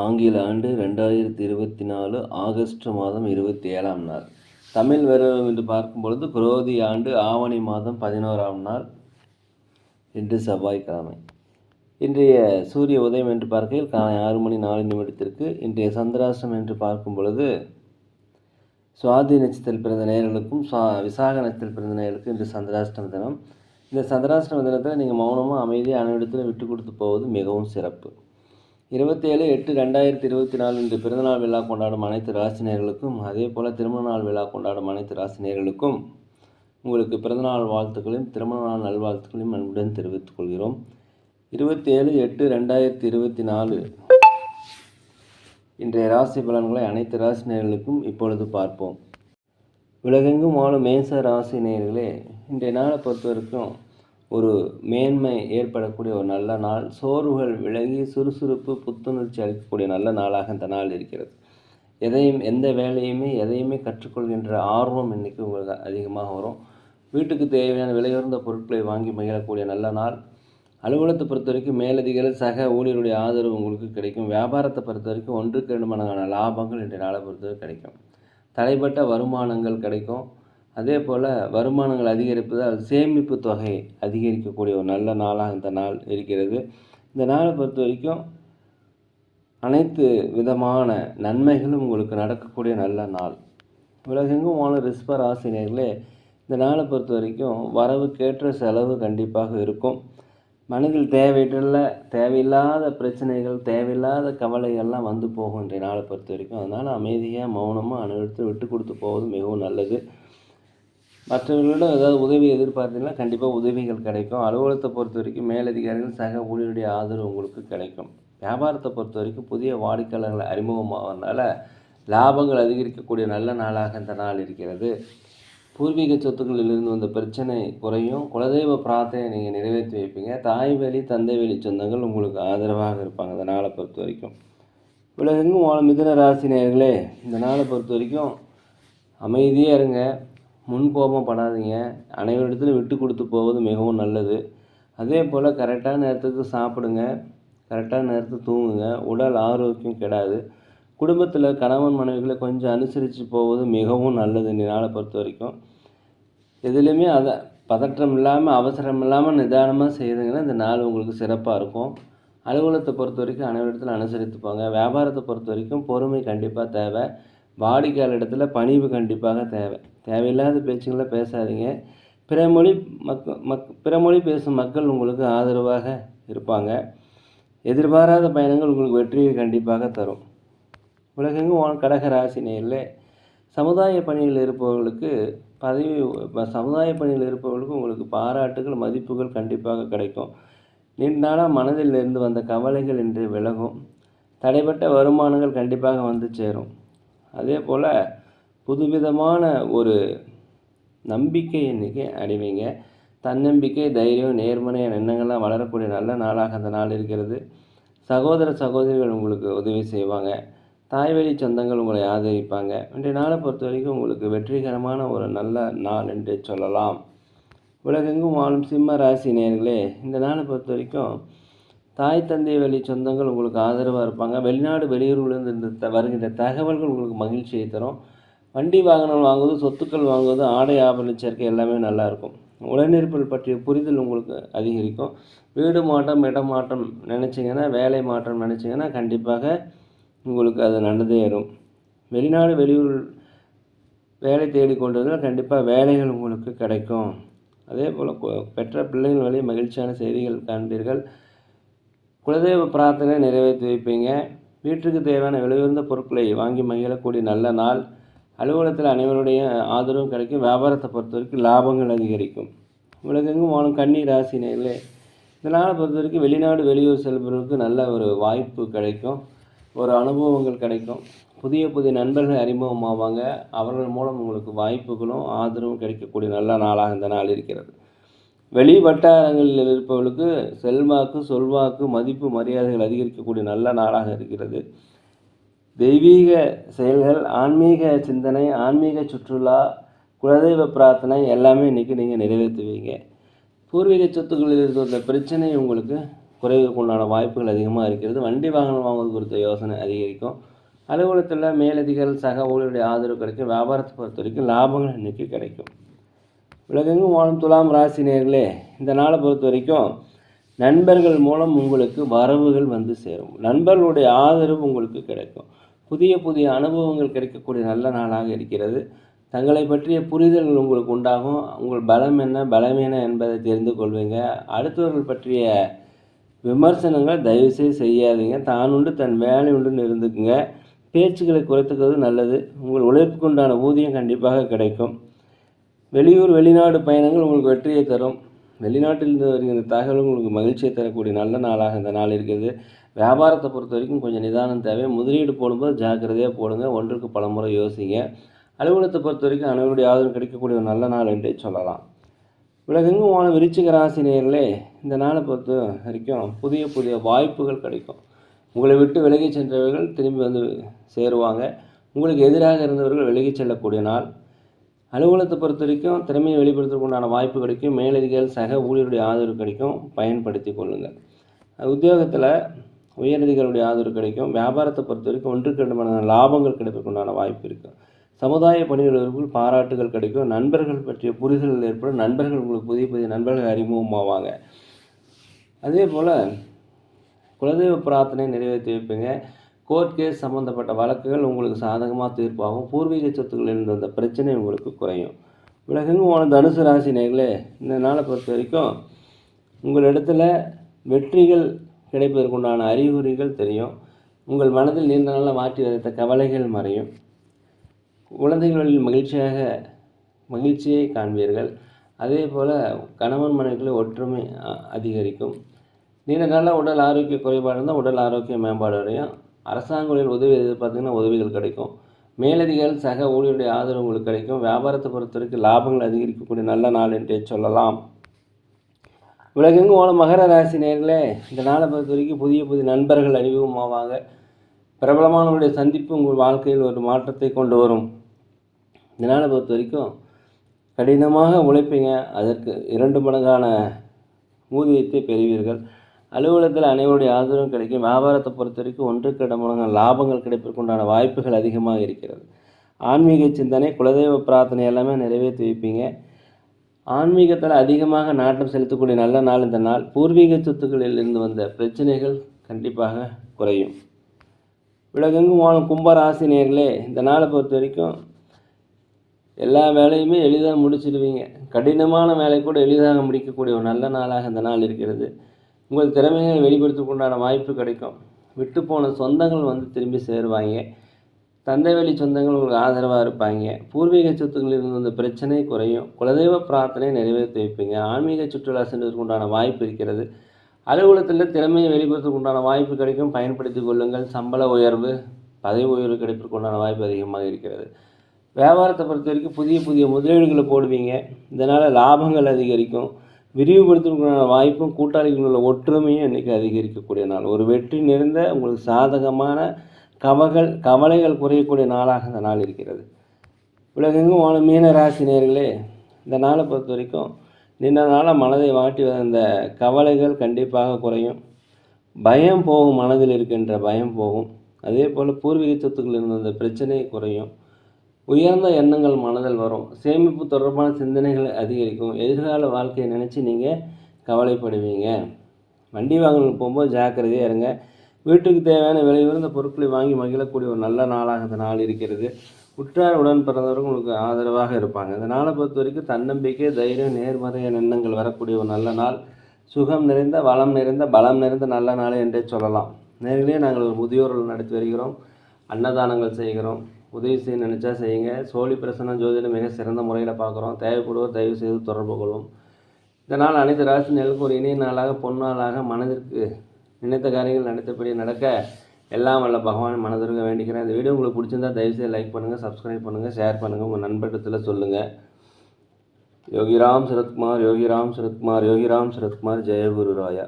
ஆங்கில ஆண்டு 2024 ஆகஸ்ட் மாதம் 27ஆம் நாள். தமிழ் வருடம் என்று பார்க்கும் பொழுது குரோதி ஆண்டு ஆவணி மாதம் 11ஆம் நாள், இன்று செவ்வாய்க்கிழமை. இன்றைய சூரிய உதயம் என்று பார்க்கையில் காலை 6:04 இன்றைய சந்திராஷ்டம் என்று பார்க்கும் பொழுது சுவாதி நட்சத்திரத்தில் பிறந்த நேயர்களுக்கும் விசாக நட்சத்திரத்தில் பிறந்த நேயர்களுக்கும் இன்று சந்திராஷ்டம தினம். இந்த சந்திராஷ்டம தினத்தில் நீங்கள் மௌனமாக அமைதியாக அனைவரிடத்தில் விட்டு கொடுத்து போவது மிகவும் சிறப்பு. 27/8/2024 இன்று பிறந்தநாள் விழா கொண்டாடும் அனைத்து ராசினியர்களுக்கும், அதே போல் திருமண நாள் விழா கொண்டாடும் அனைத்து ராசினியர்களுக்கும் உங்களுக்கு பிறந்தநாள் வாழ்த்துக்களையும் திருமண நாள் நல்வாழ்த்துக்களையும் அன்புடன் தெரிவித்துக் கொள்கிறோம். 27/8/2024 இன்றைய ராசி பலன்களை அனைத்து ராசினியர்களுக்கும் இப்பொழுது பார்ப்போம். உலகெங்கும் வாழும் மேச ராசி நேயர்களே, இன்றைய நாளை பொறுத்த வரைக்கும் ஒரு மேன்மை ஏற்படக்கூடிய ஒரு நல்ல நாள். சோர்வுகள் விலகி சுறுசுறுப்பு புத்துணர்ச்சி அளிக்கக்கூடிய நல்ல நாளாக இந்த நாள் இருக்கிறது. எந்த வேலையுமே எதையுமே கற்றுக்கொள்கின்ற ஆர்வம் இன்றைக்கி உங்களுக்கு அதிகமாக வரும். வீட்டுக்கு தேவையான விலையுயர்ந்த பொருட்களை வாங்கி மகிழக்கூடிய நல்ல நாள். அலுவலகத்தை பொறுத்த வரைக்கும் மேலதிகாரிகள் சக ஊழியருடைய ஆதரவு உங்களுக்கு கிடைக்கும். வியாபாரத்தை பொறுத்த வரைக்கும் 1-2 மடங்கான லாபங்கள் இன்றைய நாளை பொறுத்தவரை கிடைக்கும். தடைப்பட்ட வருமானங்கள் கிடைக்கும். அதே போல் வருமானங்கள் அதிகரிப்பதால் சேமிப்பு தொகை அதிகரிக்கக்கூடிய ஒரு நல்ல நாளாக இந்த நாள் இருக்கிறது. இந்த நாளை பொறுத்த வரைக்கும் அனைத்து விதமான நன்மைகளும் உங்களுக்கு நடக்கக்கூடிய நல்ல நாள். உலகெங்கும் வாழும் ரிஷப ராசினியர்களே, இந்த நாளை பொறுத்த வரைக்கும் வரவுக்கேற்ற செலவு கண்டிப்பாக இருக்கும். மனதில் தேவையில்லாத பிரச்சனைகள், தேவையில்லாத கவலைகள்லாம் வந்து போகும் இன்றைய நாளை பொறுத்த வரைக்கும். அதனால் அமைதியாக மௌனமாக அனைவருக்கும் விட்டு கொடுத்து போவது மிகவும் நல்லது. மற்றவர்களிடம் ஏதாவது உதவி எதிர்பார்த்தீங்கன்னா கண்டிப்பாக உதவிகள் கிடைக்கும். அலுவலகத்தை பொறுத்த வரைக்கும் மேலதிகாரிகள் சக ஊழியருடைய ஆதரவு உங்களுக்கு கிடைக்கும். வியாபாரத்தை பொறுத்த வரைக்கும் புதிய வாடிக்கையாளர்கள் அறிமுகமாகறதுனால லாபங்கள் அதிகரிக்கக்கூடிய நல்ல நாளாக இந்த நாள் இருக்கிறது. பூர்வீக சொத்துக்களிலிருந்து வந்த பிரச்சனை குறையும். குலதெய்வ பிரார்த்தனை நீங்கள் நிறைவேற்றி வைப்பீங்க. தாய் வழி தந்தை வழி சொந்தங்கள் உங்களுக்கு ஆதரவாக இருப்பாங்க இந்த நாளை பொறுத்த வரைக்கும். உலகெங்கும் வாழும் மிதுன ராசி நேயர்களே, இந்த நாளை பொறுத்த வரைக்கும் அமைதியாக இருங்க, முன்கோபம் படாதீங்க, அனைவரிடத்திலும் விட்டு கொடுத்து போவது மிகவும் நல்லது. அதே போல் கரெக்டான நேரத்துக்கு சாப்பிடுங்க, கரெக்டான நேரத்துக்கு தூங்குங்க, உடல் ஆரோக்கியம் கெடாது. குடும்பத்தில் கணவன் மனைவிகளை கொஞ்சம் அனுசரித்து போவது மிகவும் நல்லது இந்த நாளை பொறுத்த வரைக்கும். எதுலேயுமே பதற்றம் இல்லாமல் அவசரம் இல்லாமல் நிதானமாக செய்யுதுங்கன்னா இந்த நாள் உங்களுக்கு சிறப்பாக இருக்கும். அலுவலகத்தை பொறுத்த வரைக்கும் அனைவரிடத்தில் அனுசரித்து போங்க. வியாபாரத்தை பொறுத்த வரைக்கும் பொறுமை கண்டிப்பாக தேவை. வாடிக்கையாளர் இடத்துல பணிவு கண்டிப்பாக தேவை. தேவையில்லாத பேச்சுங்களை பேசாதீங்க. பிற மொழி பேசும் மக்கள் உங்களுக்கு ஆதரவாக இருப்பாங்க. எதிர்பாராத பயணங்கள் உங்களுக்கு வெற்றியை கண்டிப்பாக தரும். உலகெங்கும் கடக ராசி நேயர்களே, சமுதாய பணியில் இருப்பவர்களுக்கு உங்களுக்கு பாராட்டுகள் மதிப்புகள் கண்டிப்பாக கிடைக்கும். நீண்ட நாளாக மனதில் இருந்து வந்த கவலைகள் இன்று விலகும். தடைப்பட்ட வருமானங்கள் கண்டிப்பாக வந்து சேரும். அதே போல் புதுவிதமான ஒரு நம்பிக்கை இன்றைக்கி அடைவீங்க. தன்னம்பிக்கை, தைரியம், நேர்மறையான எண்ணங்கள்லாம் வளரக்கூடிய நல்ல நாளாக அந்த நாள் இருக்கிறது. சகோதர சகோதரிகள் உங்களுக்கு உதவி செய்வாங்க. தாய்வழி சொந்தங்கள் உங்களை ஆதரிப்பாங்க. இன்றைய நாளை பொறுத்த வரைக்கும் உங்களுக்கு வெற்றிகரமான ஒரு நல்ல நாள் என்று சொல்லலாம். உலகெங்கும் வாழும் சிம்ம ராசி நேயர்களே, இந்த நாளை பொறுத்த வரைக்கும் தாய் தந்தை வழி சொந்தங்கள் உங்களுக்கு ஆதரவாக இருப்பாங்க. வெளிநாடு வெளியூர்களிலிருந்து வருகின்ற தகவல்கள் உங்களுக்கு மகிழ்ச்சியை தரும். வண்டி வாகனம் வாங்குவது, சொத்துக்கள் வாங்குவது, ஆடை ஆபரண சேர்க்கை எல்லாமே நல்லாயிருக்கும். உடனிருப்பல் பற்றிய புரிதல் உங்களுக்கு அதிகரிக்கும். வீடு மாற்றம், இடம் மாற்றம் நினச்சிங்கன்னா, வேலை மாற்றம் நினச்சிங்கன்னா கண்டிப்பாக உங்களுக்கு அது நல்லதே வரும். வெளிநாடு வெளியூர் வேலை தேடிக்கொண்டதில் கண்டிப்பாக வேலைகள் உங்களுக்கு கிடைக்கும். அதே போல் பெற்ற பிள்ளைகள் வழி மகிழ்ச்சியான செய்திகள் காண்பீர்கள். குலதெய்வ பிரார்த்தனை நிறைவேற்றி வைப்பீங்க. வீட்டுக்கு தேவையான விலையுயர்ந்த பொருட்களை வாங்கி மகிழக்கூடிய நல்ல நாள். அலுவலகத்தில் அனைவருடைய ஆதரவும் கிடைக்கும். வியாபாரத்தை பொறுத்த வரைக்கும் லாபங்கள் அதிகரிக்கும். உலகெங்கும் வாழும் கன்னி ராசி நேயர்களே, இந்த நாளை பொறுத்த வரைக்கும் வெளிநாடு வெளியூர் செல்பவர்களுக்கு நல்ல ஒரு வாய்ப்பு கிடைக்கும். ஒரு அனுபவங்கள் கிடைக்கும். புதிய நண்பர்கள் அறிமுகமாவாங்க. அவர்கள் மூலம் உங்களுக்கு வாய்ப்புகளும் ஆதரவும் கிடைக்கக்கூடிய நல்ல நாளாக இந்த நாள் இருக்கிறது. வெளி வட்டாரங்களில் இருப்பவர்களுக்கு செல்வாக்கு, சொல்வாக்கு, மதிப்பு, மரியாதைகள் அதிகரிக்கக்கூடிய நல்ல நாளாக இருக்கிறது. தெய்வீக செயல்கள், ஆன்மீக சிந்தனை, ஆன்மீக சுற்றுலா, குலதெய்வ பிரார்த்தனை எல்லாமே இன்றைக்கி நீங்கள் நிறைவேற்றுவீங்க. பூர்வீக சொத்துக்களில் இருக்கிற பிரச்சனை உங்களுக்கு குறைவதற்கு உண்டான வாய்ப்புகள் அதிகமாக இருக்கிறது. வண்டி வாகனம் வாங்குவது குறித்த யோசனை அதிகரிக்கும். அலுவலகத்தில் மேலதிகாரிகள் சக ஊழியருடைய ஆதரவு கிடைக்கும். வியாபாரத்தை பொறுத்த வரைக்கும் லாபங்கள் இன்னைக்கு கிடைக்கும். உலகெங்கும் வாழும் துலாம் ராசி நேயர்களே, இந்த நாளை பொறுத்த வரைக்கும் நண்பர்கள் மூலம் உங்களுக்கு வரவுகள் வந்து சேரும். நண்பர்களுடைய ஆதரவு உங்களுக்கு கிடைக்கும். புதிய புதிய அனுபவங்கள் கிடைக்கக்கூடிய நல்ல நாளாக இருக்கிறது. தங்களை பற்றிய புரிதல்கள் உங்களுக்கு உண்டாகும். உங்கள் பலம் என்ன பலவீனம் என்பதை தெரிந்து கொள்வீங்க. அடுத்தவர்கள் பற்றிய விமர்சனங்கள் தயவுசெய்து செய்யாதீங்க. தான் உண்டு தன் வேலை உண்டுன்னு இருந்துக்குங்க. பேச்சுக்களை குறைத்துக்கிறது நல்லது. உங்கள் உழைப்புக்கு உண்டான ஊதியம் கண்டிப்பாக கிடைக்கும். வெளியூர் வெளிநாடு பயணங்கள் உங்களுக்கு வெற்றியை தரும். வெளிநாட்டிலிருந்து வருகின்ற தகவல் உங்களுக்கு மகிழ்ச்சியை தரக்கூடிய நல்ல நாளாக இந்த நாள் இருக்கிறது. வியாபாரத்தை பொறுத்த வரைக்கும் கொஞ்சம் நிதானம் தேவை. முதலீடு போடும்போது ஜாக்கிரதையாக போடுங்க. ஒன்றுக்கு பல முறை யோசிங்க. அலுவலகத்தை பொறுத்த வரைக்கும் அனைவருடைய ஆதரவு கிடைக்கக்கூடிய ஒரு நல்ல நாள் என்றே சொல்லலாம். உலகெங்கும் வாழும் விருச்சிக ராசி நேயர்களே, இந்த நாளை பொறுத்த வரைக்கும் புதிய புதிய வாய்ப்புகள் கிடைக்கும். உங்களை விட்டு விலகி சென்றவர்கள் திரும்பி வந்து சேருவாங்க. உங்களுக்கு எதிராக இருந்தவர்கள் விலகி செல்லக்கூடிய நாள். அலுவலகத்தை பொறுத்த வரைக்கும் திறமையை வெளிப்படுத்துவதற்குண்டான வாய்ப்பு கிடைக்கும். மேலதிகாரிகள் சக ஊழியருடைய ஆதரவு கிடைக்கும். பயன்படுத்தி கொள்ளுங்கள். உத்தியோகத்தில் உயரதிகாரிகளுடைய ஆதரவு கிடைக்கும். வியாபாரத்தை பொறுத்த வரைக்கும் 1-2 மடங்கு லாபங்கள் கிடைப்பதற்குண்டான வாய்ப்பு இருக்கும். சமுதாய பணியாளர்களுக்கு பாராட்டுகள் கிடைக்கும். நண்பர்கள் பற்றிய புரிதல்கள் ஏற்படும். நண்பர்கள் உங்களுக்கு புதிய புதிய நண்பர்கள் அறிமுகமாவாங்க. அதே போல் குலதெய்வ பிரார்த்தனை நிறைவேற்றி வைப்பீங்க. கோர்ட் கேஸ் சம்மந்தப்பட்ட வழக்குகள் உங்களுக்கு சாதகமாக தீர்ப்பாகும். பூர்வீக சொத்துக்கள் இருந்த அந்த பிரச்சனை உங்களுக்கு குறையும். உலகெங்கும் வாழும் தனுசு ராசி நேயர்களே, இந்த நாளை பொறுத்த வரைக்கும் உங்களிடத்துல வெற்றிகள் கிடைப்பதற்குண்டான அறிகுறிகள் தெரியும். உங்கள் மனதில் நீண்ட நாளில் மாற்றி வைத்த கவலைகள் மறையும். குழந்தைகளில் மகிழ்ச்சியை காண்பீர்கள். அதே போல் கணவன் மனைவிகளை ஒற்றுமை அதிகரிக்கும். நீண்ட நாளில் உடல் ஆரோக்கிய குறைபாடு இருந்தால் உடல் ஆரோக்கிய மேம்பாடு அடையும். அரசாங்க ஊழியர் உதவி எதிர்பார்த்தீங்கன்னா உதவிகள் கிடைக்கும். மேலதிகாரிகள் சக ஊழியருடைய ஆதரவு உங்களுக்கு கிடைக்கும். வியாபாரத்தை பொறுத்த வரைக்கும் லாபங்கள் அதிகரிக்கக்கூடிய நல்ல நாள் என்றே சொல்லலாம். உலகெங்கும் வாழும் மகர ராசி நேயர்களே, இந்த நாளை பொறுத்த வரைக்கும் புதிய புதிய நண்பர்கள் அறிமுகமாவாங்க. பிரபலமானவருடைய சந்திப்பு உங்கள் வாழ்க்கையில் ஒரு மாற்றத்தை கொண்டு வரும். இந்த நாளை பொறுத்த வரைக்கும் கடினமாக உழைப்பீங்க. அதற்கு 2 மடங்கான ஊதியத்தை பெறுவீர்கள். அலுவலகத்தில் அனைவருடைய ஆதரவும் கிடைக்கும். வியாபாரத்தை பொறுத்த வரைக்கும் 1-2 மடங்கு லாபங்கள் கிடைப்பதற்குண்டான வாய்ப்புகள் அதிகமாக இருக்கிறது. ஆன்மீக சிந்தனை குலதெய்வ பிரார்த்தனை எல்லாமே நிறைவேற்றி வைப்பீங்க. ஆன்மீகத்தில் அதிகமாக நாட்டம் செலுத்தக்கூடிய நல்ல நாள் இந்த நாள். பூர்வீக சொத்துக்களில் இருந்து வந்த பிரச்சனைகள் கண்டிப்பாக குறையும். உலகெங்கும் வாழும் கும்பராசி நேயர்களே, இந்த நாளை பொறுத்த வரைக்கும் எல்லா வேலையுமே எளிதாக முடிச்சிடுவீங்க. கடினமான வேலை கூட எளிதாக முடிக்கக்கூடிய ஒரு நல்ல நாளாக இந்த நாள் இருக்கிறது. உங்கள் திறமைகளை வெளிப்படுத்தக்குண்டான வாய்ப்பு கிடைக்கும். விட்டு போன சொந்தங்கள் வந்து திரும்பி சேருவாங்க. தந்தை வழி சொந்தங்கள் உங்களுக்கு ஆதரவாக இருப்பாங்க. பூர்வீக சொத்துக்களில் இருந்து வந்த பிரச்சனை குறையும். குலதெய்வ பிரார்த்தனை நிறைவேற்றி வைப்பீங்க. ஆன்மீக சுற்றுலா சென்றதற்குண்டான வாய்ப்பு இருக்கிறது. அலுவலகத்தில் திறமையை வெளிப்படுத்தக்குண்டான வாய்ப்பு கிடைக்கும். பயன்படுத்தி கொள்ளுங்கள். சம்பள உயர்வு பதவி உயர்வு கிடைப்பதற்குண்டான வாய்ப்பு அதிகமாக இருக்கிறது. வியாபாரத்தை பொறுத்த வரைக்கும் புதிய புதிய முதலீடுகளை போடுவீங்க. இதனால் லாபங்கள் அதிகரிக்கும். விரிவுபடுத்துவதற்கான வாய்ப்பும் கூட்டாளிகளோட ஒற்றுமையும் இன்றைக்கி அதிகரிக்கக்கூடிய நாள். ஒரு வெற்றி நிறைந்த உங்களுக்கு சாதகமான கவலைகள் குறையக்கூடிய நாளாக இந்த நாள் இருக்கிறது. உலகெங்கும் வாழும் மீன ராசி நேயர்களே, இந்த நாளை பொறுத்த வரைக்கும் நீண்ட நாளாக மனதை வாட்டி வந்த கவலைகள் கண்டிப்பாக குறையும். பயம் போகும். மனதில் இருக்கின்ற பயம் போகும். அதே போல் பூர்வீக சொத்துக்கள் இருந்த அந்த பிரச்சனை குறையும். உயர்ந்த எண்ணங்கள் மனதில் வரும். சேமிப்பு தொடர்பான சிந்தனைகள் அதிகரிக்கும். எதிர்கால வாழ்க்கையை நினச்சி நீங்கள் கவலைப்படுவீங்க. வண்டி வாங்கலுக்கு போகும்போது ஜாக்கிரதையாக இருங்க. வீட்டுக்கு தேவையான விலை உயர்ந்த பொருட்களை வாங்கி மகிழக்கூடிய ஒரு நல்ல நாளாக இந்த நாள் இருக்கிறது. உற்றார் உடன் பிறந்தவர்கள் உங்களுக்கு ஆதரவாக இருப்பாங்க. இந்த நாளை பொறுத்த வரைக்கும் தன்னம்பிக்கை, தைரியம், நேர்மறையான எண்ணங்கள் வரக்கூடிய ஒரு நல்ல நாள். சுகம் நிறைந்த வளம் நிறைந்த பலம் நிறைந்த நல்ல நாள் என்றே சொல்லலாம். நேரிலேயே நாங்கள் ஒரு முதியோர்கள் நடத்தி வருகிறோம். அன்னதானங்கள் செய்கிறோம். உதவி செய்ய நினச்சா செய்யுங்க. சோழி பிரசன்னம் ஜோதிடம் மிக சிறந்த முறையில் பார்க்குறோம். தேவைப்படுவோர் தயவு செய்து தொடர்பு கொள்வோம். இந்த நாள் அனைத்து ராசினர்களுக்கும் ஒரு இனிய நாளாக பொன்னாளாக மனதிற்கு நினைத்த காரியங்கள் நினைத்தபடி நடக்க எல்லாம் வல்ல பகவான் மனதிற்கு வேண்டிக்கிறேன். இந்த வீடியோ உங்களுக்கு பிடிச்சிருந்தா தயவுசெய்து லைக் பண்ணுங்கள், சப்ஸ்கிரைப் பண்ணுங்கள், ஷேர் பண்ணுங்கள், உங்கள் நண்பர்களிடத்தில் சொல்லுங்கள். யோகிராம் சரத்குமார், யோகிராம் சரத்குமார், யோகிராம் சரத்குமார், ஜெயகுரு ராயா.